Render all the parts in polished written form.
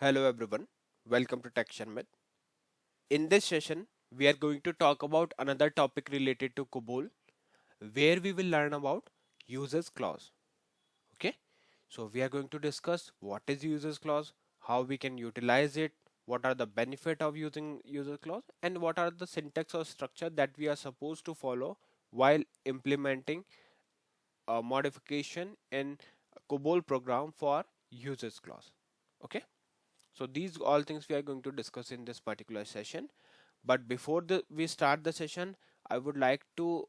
Hello everyone, welcome to Tech Sharmit. In this session, we are going to talk about another topic related to Cobol, where we will learn about users clause. Okay, so we are going to discuss what is users clause, how we can utilize it, what are the benefit of using user clause, and what are the syntax or structure that we are supposed to follow while implementing a modification in Cobol program for users clause. Okay. So these all things we are going to discuss in this particular session. But before we start the session, I would like to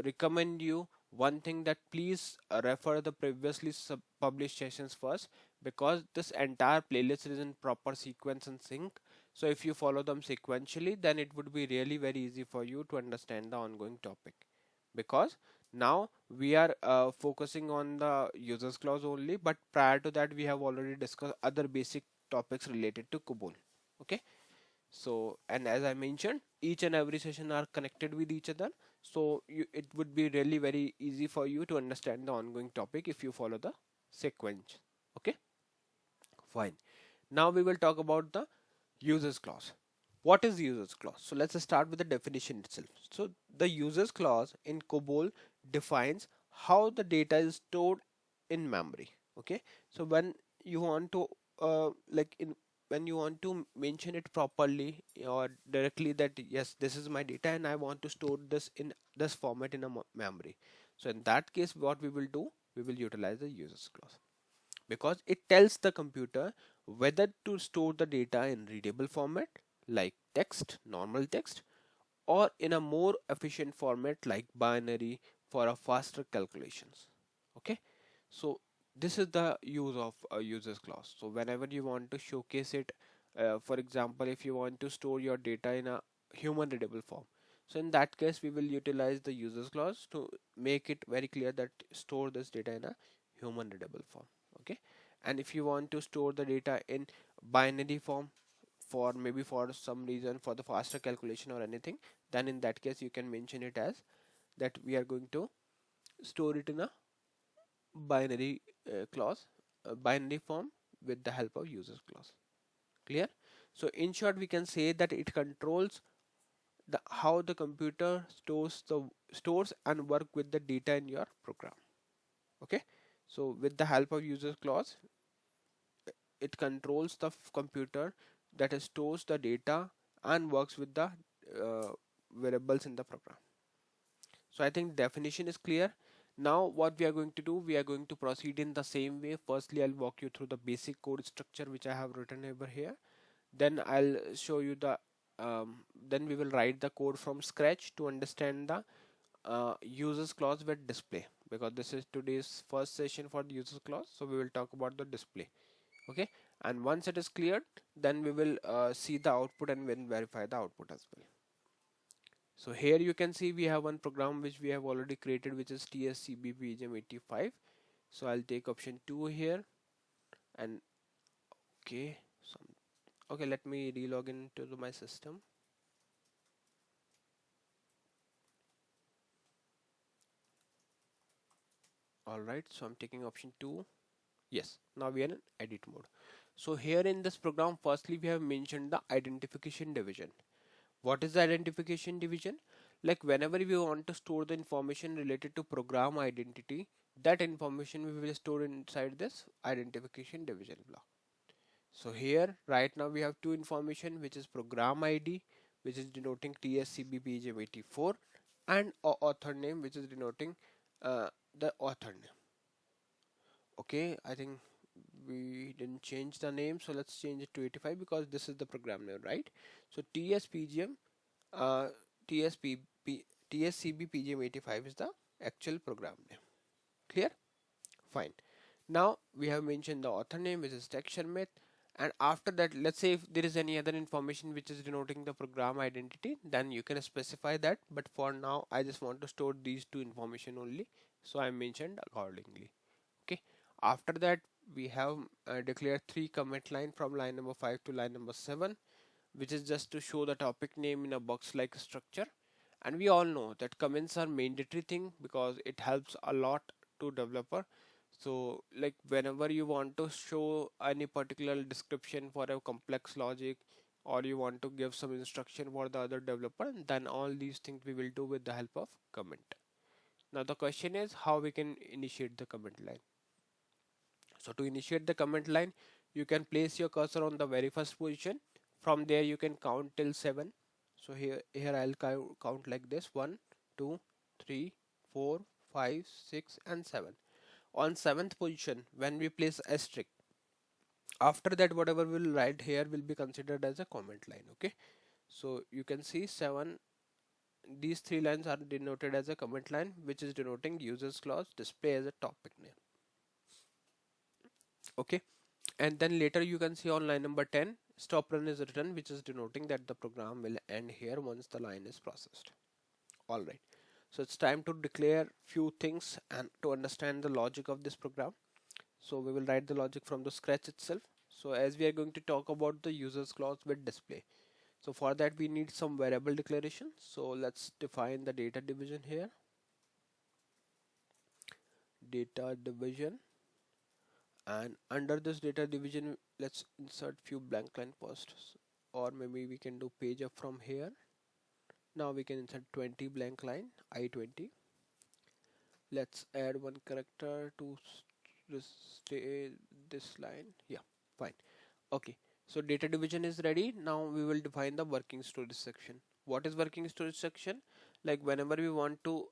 recommend you one thing that please refer the previously published sessions first, because this entire playlist is in proper sequence and sync. So if you follow them sequentially, then it would be really very easy for you to understand the ongoing topic. Because now we are focusing on the users clause only, but prior to that we have already discussed other basic topics related to Cobol. Okay, so and as I mentioned, each and every session are connected with each other, so it would be really very easy for you to understand the ongoing topic if you follow the sequence. Okay, fine. Now we will talk about the users clause. What is users clause? So let's start with the definition itself. So the users clause in Cobol defines how the data is stored in memory. Okay, so when you want to like in when you want to mention it properly or directly that yes, this is my data and I want to store this in this format in a memory, so in that case what we will do, we will utilize the users clause, because it tells the computer whether to store the data in readable format like text, normal text, or in a more efficient format like binary for a faster calculations. Okay, so this is the use of a users clause. So whenever you want to showcase it, for example, if you want to store your data in a human readable form, so in that case we will utilize the users clause to make it very clear that store this data in a human readable form. Okay, and if you want to store the data in binary form for maybe for some reason for the faster calculation or anything, then in that case you can mention it as that we are going to store it in a binary clause, binary form with the help of users clause. Clear? So in short, we can say that it controls the how the computer stores and work with the data in your program. Okay. So with the help of users clause, it controls the computer that stores the data and works with the uh, variables in the program. So I think definition is clear. Now what we are going to do, we are going to proceed in the same way. Firstly, I'll walk you through the basic code structure which I have written over here. Then I'll show you the then we will write the code from scratch to understand the users clause with display, because this is today's first session for the users clause. So we will talk about the display. Okay, and once it is cleared, then we will see the output and then verify the output as well. So here you can see we have one program which we have already created, which is TSCBPGM85. So I'll take option 2 here, and okay, okay, let me relog into my system. Alright, so I'm taking option 2. Yes, now we are in edit mode. So here in this program, firstly we have mentioned the identification division. What is the identification division? Like whenever we want to store the information related to program identity, that information we will store inside this identification division block. So here right now we have two information, which is program ID, which is denoting TSCBPGM84, and author name, which is denoting the author name. Okay, I think we didn't change the name, so let's change it to 85 because this is the program name, right? So TSPGM uh, TSPP, TSCBPGM85 is the actual program name. Clear? Fine. Now we have mentioned the author name, which is Sharmit, and after that, let's say if there is any other information which is denoting the program identity, then you can specify that. But for now, I just want to store these two information only, so I mentioned accordingly. Okay. After that, we have declared three commit line from line number 5 to line number 7, which is just to show the topic name in a box like structure. And we all know that comments are mandatory thing because it helps a lot to developer. So like whenever you want to show any particular description for a complex logic, or you want to give some instruction for the other developer, then all these things we will do with the help of comment. Now the question is how we can initiate the comment line. So to initiate the comment line, you can place your cursor on the very first position. From there you can count till 7. So here I'll count like this: 1, 2, 3, 4, 5, 6 and 7. On 7th position, when we place asterisk, after that whatever we'll write here will be considered as a comment line. Okay, so you can see 7, these 3 lines are denoted as a comment line, which is denoting users clause display as a topic name. Okay, and then later you can see on line number 10 stop run is written, which is denoting that the program will end here once the line is processed. All right, so it's time to declare few things and to understand the logic of this program. So we will write the logic from the scratch itself. So as we are going to talk about the users clause with display, so for that we need some variable declaration. So let's define the data division here. Data division, and under this data division let's insert few blank line posts, or maybe we can do page up from here. Now we can insert 20 blank line, I20. Let's add one character to stay this line. Yeah, fine. Okay, so data division is ready. Now we will define the working storage section. What is working storage section? Like whenever we want to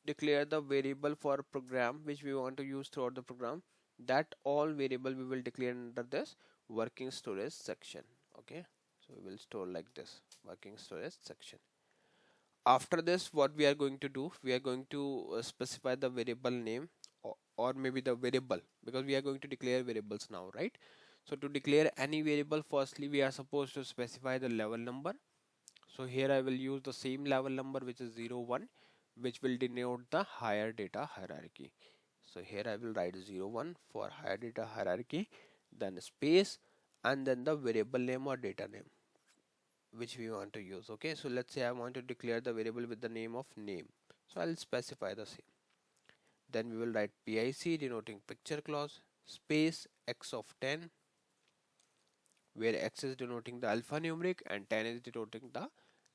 declare the variable for program which we want to use throughout the program, that all variable we will declare under this working storage section. Okay, so we will store like this, working storage section. After this what we are going to do, we are going to specify the variable name, or maybe the variable, because we are going to declare variables now, right? So to declare any variable, firstly we are supposed to specify the level number. So here I will use the same level number, which is 0 1, which will denote the higher data hierarchy. So here I will write 0 1 for higher data hierarchy, then space, and then the variable name or data name which we want to use. Okay, so let's say I want to declare the variable with the name of name, so I'll specify the same. Then we will write PIC denoting picture clause, space x of 10, where x is denoting the alphanumeric and 10 is denoting the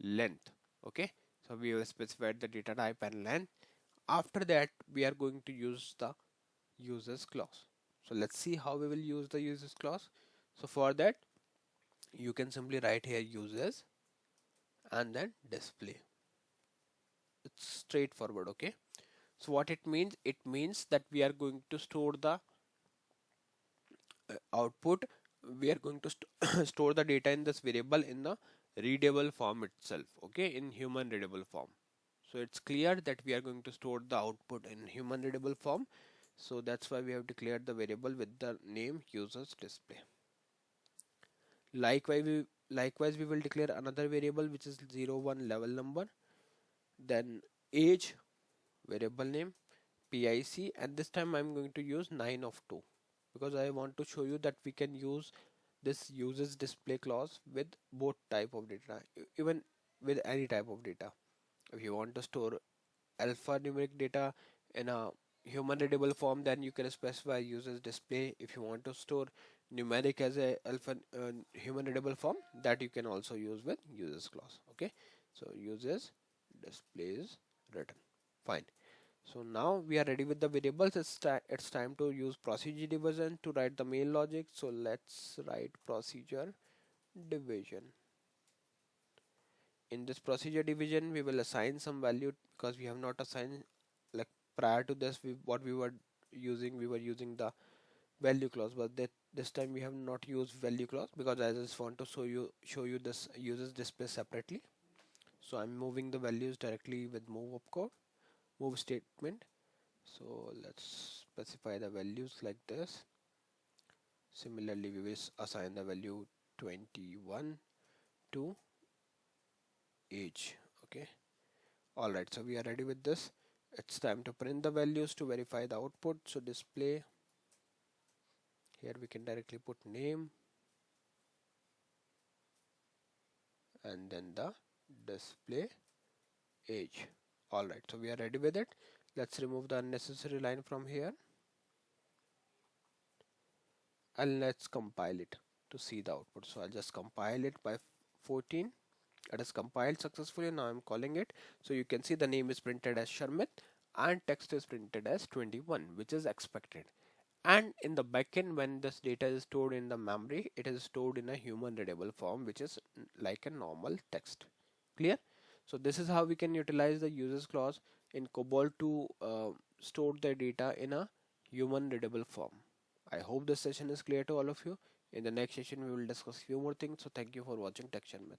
length. Okay, so we will specify the data type and length. After that we are going to use the users clause. So let's see how we will use the users clause. So for that you can simply write here users and then display. It's straightforward. Okay, so what it means, it means that we are going to store the output, we are going to store the data in this variable in the readable form itself. Okay, in human readable form. So it's clear that we are going to store the output in human readable form, so that's why we have declared the variable with the name users display. Likewise we will declare another variable which is 0 1 level number, then age, variable name, PIC, and this time I'm going to use 9 of 2, because I want to show you that we can use this uses display clause with both type of data, even with any type of data. If you want to store alphanumeric data in a human readable form, then you can specify uses display. If you want to store numeric as a human readable form, that you can also use with uses clause. Okay, so uses displays written. Fine. So now we are ready with the variables. It's time to use procedure division to write the main logic. So let's write procedure division. In this procedure division we will assign some value, because we have not assigned, like prior to this what we were using the value clause, but this time we have not used value clause, because I just want to show you this uses display separately. So I'm moving the values directly with move opcode, move statement. So let's specify the values like this. Similarly we will assign the value 21 to age. Okay, alright, so we are ready with this. It's time to print the values to verify the output. So display, here we can directly put name and then the display age. Alright, so we are ready with it. Let's remove the unnecessary line from here and let's compile it to see the output. So I'll just compile it by 14. It is compiled successfully. Now I'm calling it. So you can see the name is printed as Sharmit and text is printed as 21, which is expected. And in the backend, when this data is stored in the memory, it is stored in a human readable form, which is like a normal text. Clear? So this is how we can utilize the users clause in Cobol to store the data in a human readable form. I hope this session is clear to all of you. In the next session, we will discuss few more things. So thank you for watching TechSharmit.